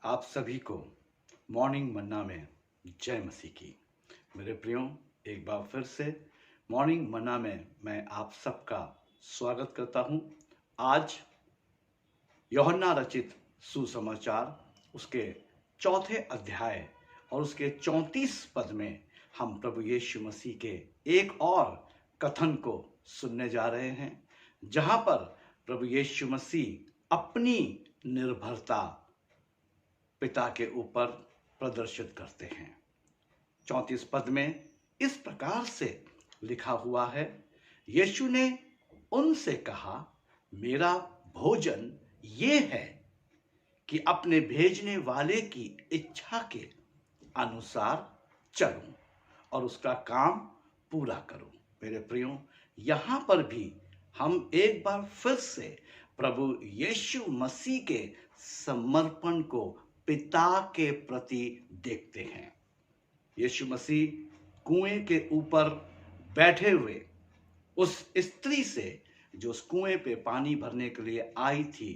आप सभी को मॉर्निंग मन्ना में जय मसीह की। मेरे प्रियो, एक बार फिर से मॉर्निंग मन्ना में मैं आप सबका स्वागत करता हूं। आज यूहन्ना रचित सुसमाचार उसके चौथे अध्याय और उसके 34 पद में हम प्रभु यीशु मसीह के एक और कथन को सुनने जा रहे हैं, जहां पर प्रभु यीशु मसीह अपनी निर्भरता पिता के ऊपर प्रदर्शित करते हैं। 34 पद में इस प्रकार से लिखा हुआ है, यीशु ने उनसे कहा, मेरा भोजन ये है कि अपने भेजने वाले की इच्छा के अनुसार चलूं और उसका काम पूरा करूं। मेरे प्रियो, यहाँ पर भी हम एक बार फिर से प्रभु यीशु मसीह के समर्पण को पिता के प्रति देखते हैं। यीशु मसीह कुएं के ऊपर बैठे हुए उस स्त्री से जो उस कुएं पे पानी भरने के लिए आई थी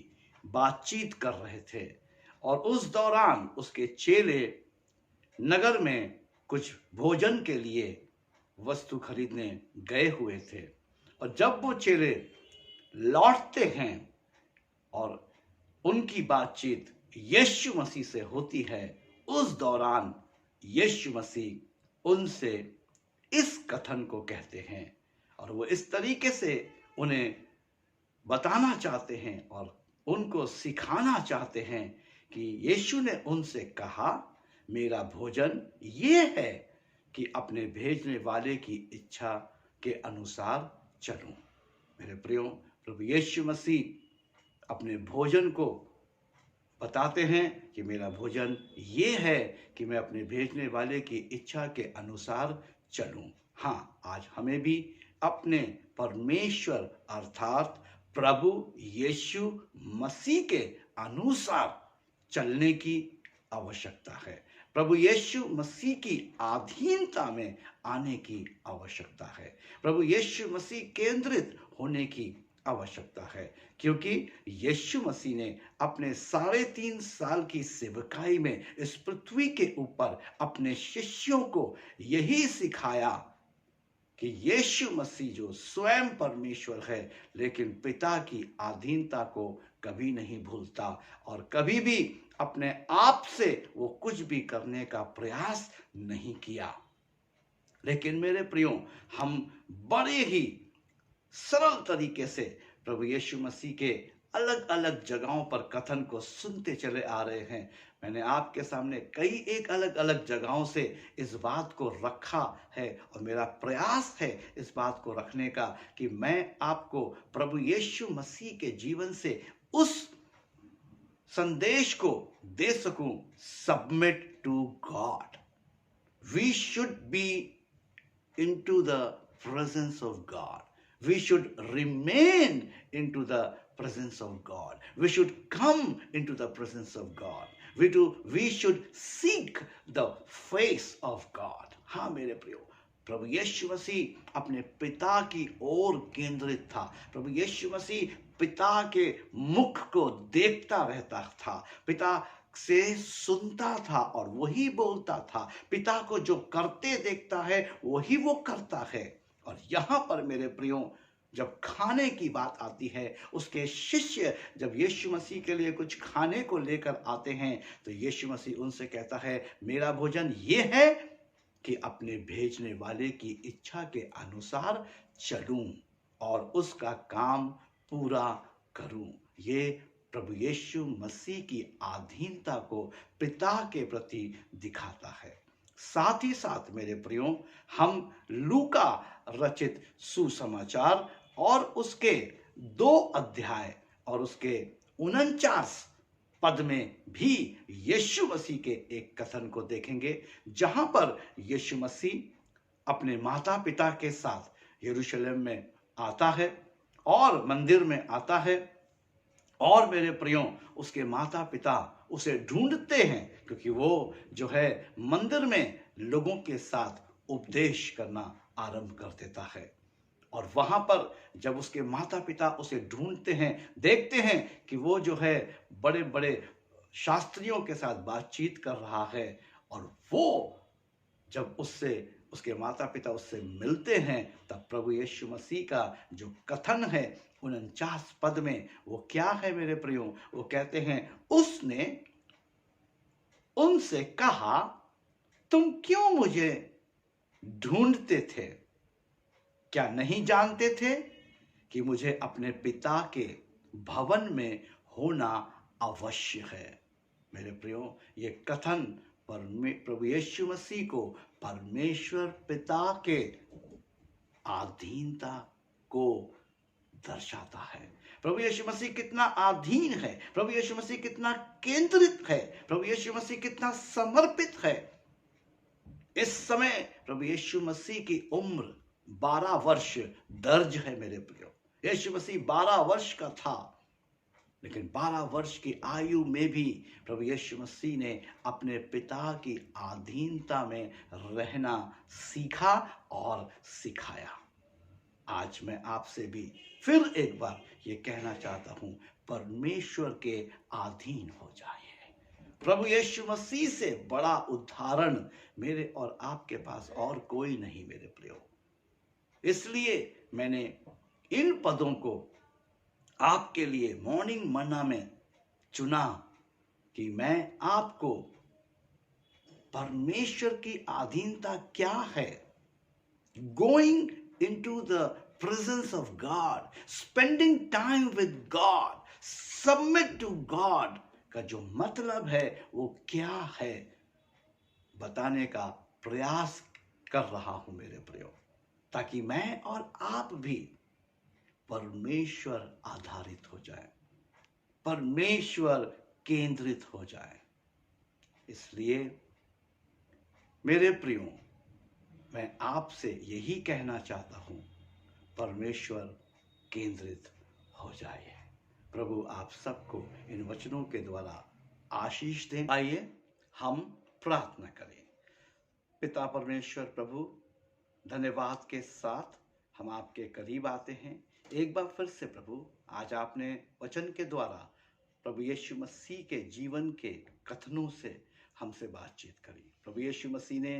बातचीत कर रहे थे, और उस दौरान उसके चेले नगर में कुछ भोजन के लिए वस्तु खरीदने गए हुए थे। और जब वो चेले लौटते हैं और उनकी बातचीत यीशु मसीह से होती है, उस दौरान यीशु मसीह उनसे इस कथन को कहते हैं और वो इस तरीके से उन्हें बताना चाहते हैं और उनको सिखाना चाहते हैं कि यीशु ने उनसे कहा, मेरा भोजन ये है कि अपने भेजने वाले की इच्छा के अनुसार चलूं। मेरे प्रियो, प्रभु यीशु मसीह अपने भोजन को बताते हैं कि मेरा भोजन ये है कि मैं अपने भेजने वाले की इच्छा के अनुसार चलूं। हाँ, आज हमें भी अपने परमेश्वर अर्थात प्रभु यीशु मसीह के अनुसार चलने की आवश्यकता है। प्रभु यीशु मसीह की अधीनता में आने की आवश्यकता है। प्रभु यीशु मसीह केंद्रित होने की आवश्यकता है, क्योंकि यीशु मसीह ने अपने 3.5 साल की सेवकाई में इस पृथ्वी के ऊपर अपने शिष्यों को यही सिखाया कि यीशु मसीह जो स्वयं परमेश्वर है, लेकिन पिता की अधीनता को कभी नहीं भूलता और कभी भी अपने आप से वो कुछ भी करने का प्रयास नहीं किया। लेकिन मेरे प्रियो, हम बड़े ही सरल तरीके से प्रभु यीशु मसीह के अलग अलग जगहों पर कथन को सुनते चले आ रहे हैं। मैंने आपके सामने कई एक अलग अलग जगहों से इस बात को रखा है और मेरा प्रयास है इस बात को रखने का कि मैं आपको प्रभु यीशु मसीह के जीवन से उस संदेश को दे सकूं, submit to God. We should be into the presence of God. We should remain into the presence of God. We should come into the presence of God. We should seek the face of God. हाँ मेरे प्रियो, प्रभु यीशु मसीह अपने पिता की ओर केंद्रित था। प्रभु यीशु मसीह पिता के मुख को देखता रहता था, पिता से सुनता था और वही बोलता था। पिता को जो करते देखता है वही वो करता है। और यहां पर मेरे प्रियो, जब खाने की बात आती है, उसके शिष्य जब यीशु मसीह के लिए कुछ खाने को लेकर आते हैं तो यीशु मसीह उनसे कहता है, मेरा भोजन ये है कि अपने भेजने वाले की इच्छा के अनुसार चलूं और उसका काम पूरा करूं। ये प्रभु यीशु मसीह की अधीनता को पिता के प्रति दिखाता है। साथ ही साथ मेरे प्रियो, हम लूका रचित सुसमाचार और उसके 2 अध्याय और उसके 49 पद में भी यीशु मसीह के एक कथन को देखेंगे, जहां पर यीशु मसीह अपने माता पिता के साथ यरूशलेम में आता है और मंदिर में आता है। और मेरे प्रियो, उसके माता पिता उसे ढूंढते हैं, क्योंकि वो जो है मंदिर में लोगों के साथ उपदेश करना आरंभ कर देता है। और वहां पर जब उसके माता पिता उसे ढूंढते हैं, देखते हैं कि वो जो है बड़े बड़े शास्त्रियों के साथ बातचीत कर रहा है, और वो जब उससे उसके माता पिता उससे मिलते हैं, तब प्रभु यीशु मसीह का जो कथन है 49 पद में, वो क्या है मेरे प्रियो? वो कहते हैं, उसने उनसे कहा, तुम क्यों मुझे ढूंढते थे? क्या नहीं जानते थे कि मुझे अपने पिता के भवन में होना अवश्य है? मेरे प्रियो, ये कथन प्रभु यीशु मसीह को परमेश्वर पिता के अधीनता को दर्शाता है। प्रभु यीशु मसीह कितना अधीन है, प्रभु यीशु मसीह कितना केंद्रित है, प्रभु यीशु मसीह कितना समर्पित है। इस समय प्रभु यीशु मसीह की उम्र 12 वर्ष दर्ज है मेरे प्रियो। यीशु मसीह 12 वर्ष का था, लेकिन 12 वर्ष की आयु में भी प्रभु यीशु मसीह ने अपने पिता की अधीनता में रहना सीखा और सिखाया। आज मैं आपसे भी फिर एक बार ये कहना चाहता हूं, परमेश्वर के अधीन हो जाइए। प्रभु यीशु मसीह से बड़ा उदाहरण मेरे और आपके पास और कोई नहीं मेरे प्रियो। इसलिए मैंने इन पदों को आपके लिए मॉर्निंग मन्ना में चुना कि मैं आपको परमेश्वर की अधीनता क्या है, going into the presence of God, spending time with God, submit to God का जो मतलब है वो क्या है, बताने का प्रयास कर रहा हूं मेरे प्रियो, ताकि मैं और आप भी परमेश्वर आधारित हो जाए, परमेश्वर केंद्रित हो जाए। इसलिए मेरे प्रियो, मैं आपसे यही कहना चाहता हूं, परमेश्वर केंद्रित हो जाइए। प्रभु आप सबको इन वचनों के द्वारा आशीष दें। आइए हम प्रार्थना करें। पिता परमेश्वर प्रभु, धन्यवाद के साथ हम आपके करीब आते हैं। एक बार फिर से प्रभु, आज आपने वचन के द्वारा प्रभु यीशु मसीह के जीवन के कथनों से हमसे बातचीत करी। प्रभु यीशु मसीह ने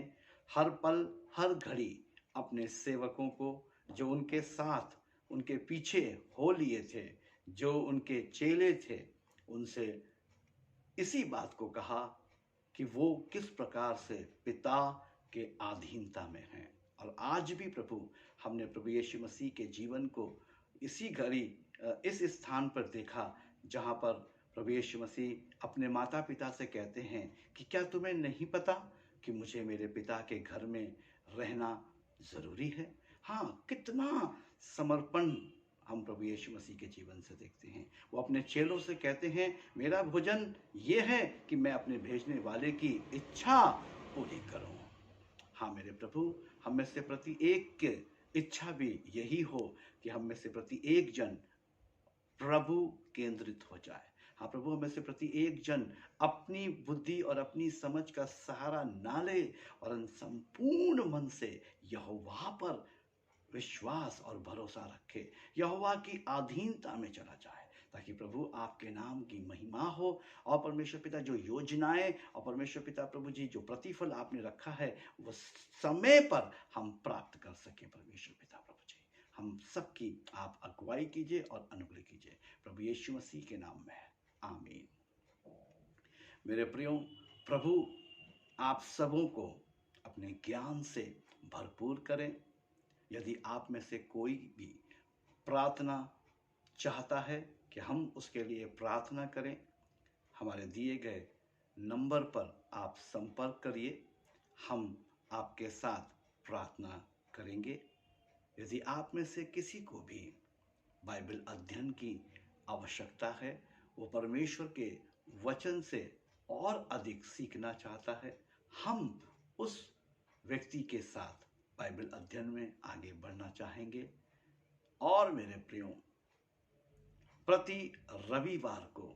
हर पल हर घड़ी अपने सेवकों को, जो उनके साथ उनके पीछे हो लिए थे, जो उनके चेले थे, उनसे इसी बात को कहा कि वो किस प्रकार से पिता के अधीनता में हैं। और आज भी प्रभु, हमने प्रभु यीशु मसीह के जीवन को इसी घड़ी इस स्थान पर देखा जहाँ पर प्रभु यीशु मसीह अपने माता पिता से कहते हैं कि क्या तुम्हें नहीं पता कि मुझे मेरे पिता के घर में रहना ज़रूरी है। हाँ, कितना समर्पण हम प्रभु यीशु मसीह के जीवन से देखते हैं। वो अपने चेलों से कहते हैं, मेरा भोजन ये है कि मैं अपने भेजने वाले की इच्छा पूरी करूं। हाँ मेरे प्रभु, हम में से प्रति एक की इच्छा भी यही हो कि हम में से प्रति एक जन प्रभु केंद्रित हो जाए। हाँ प्रभु, हमें से प्रति एक जन अपनी बुद्धि और अपनी समझ का सहारा ना ले और संपूर्ण मन से यहोवा पर विश्वास और भरोसा रखे, यहोवा की अधीनता में चला जाए, ताकि प्रभु आपके नाम की महिमा हो। और परमेश्वर पिता, जो योजनाएं और परमेश्वर पिता प्रभु जी जो प्रतिफल आपने रखा है, वो समय पर हम प्राप्त कर सके। परमेश्वर पिता प्रभु जी, हम सबकी आप अगुवाई कीजिए और अनुग्रह कीजिए, प्रभु यीशु मसीह के नाम में, आमीन। मेरे प्रियो, प्रभु आप सबों को अपने ज्ञान से भरपूर करें। यदि आप में से कोई भी प्रार्थना चाहता है कि हम उसके लिए प्रार्थना करें, हमारे दिए गए नंबर पर आप संपर्क करिए, हम आपके साथ प्रार्थना करेंगे। यदि आप में से किसी को भी बाइबल अध्ययन की आवश्यकता है, वो परमेश्वर के वचन से और अधिक सीखना चाहता है, हम उस व्यक्ति के साथ बाइबल अध्ययन में आगे बढ़ना चाहेंगे। और मेरे प्रियो, प्रति रविवार को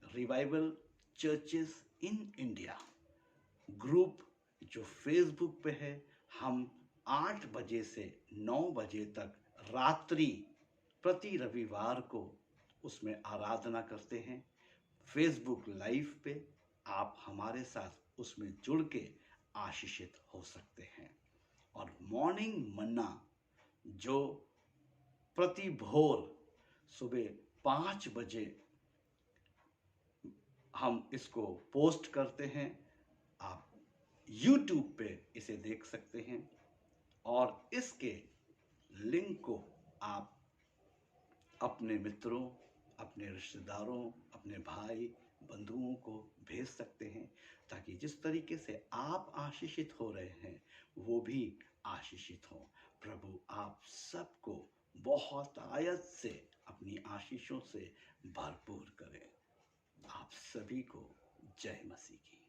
revival churches in India group जो फेसबुक पे है, हम 8 बजे से 9 बजे तक रात्रि प्रति रविवार को उसमें आराधना करते हैं। फेसबुक लाइव पे आप हमारे साथ उसमें जुड़ के आशीषित हो सकते हैं। और मॉर्निंग मन्ना जो प्रति भोर सुबह 5 बजे हम इसको पोस्ट करते हैं, आप YouTube पे इसे देख सकते हैं और इसके लिंक को आप अपने मित्रों, अपने रिश्तेदारों, अपने भाई बंधुओं को भेज सकते हैं, ताकि जिस तरीके से आप आशीषित हो रहे हैं वो भी आशीषित हों। प्रभु आप सबको बहुत आयत से अपनी आशीषों से भरपूर करें। आप सभी को जय मसीह की।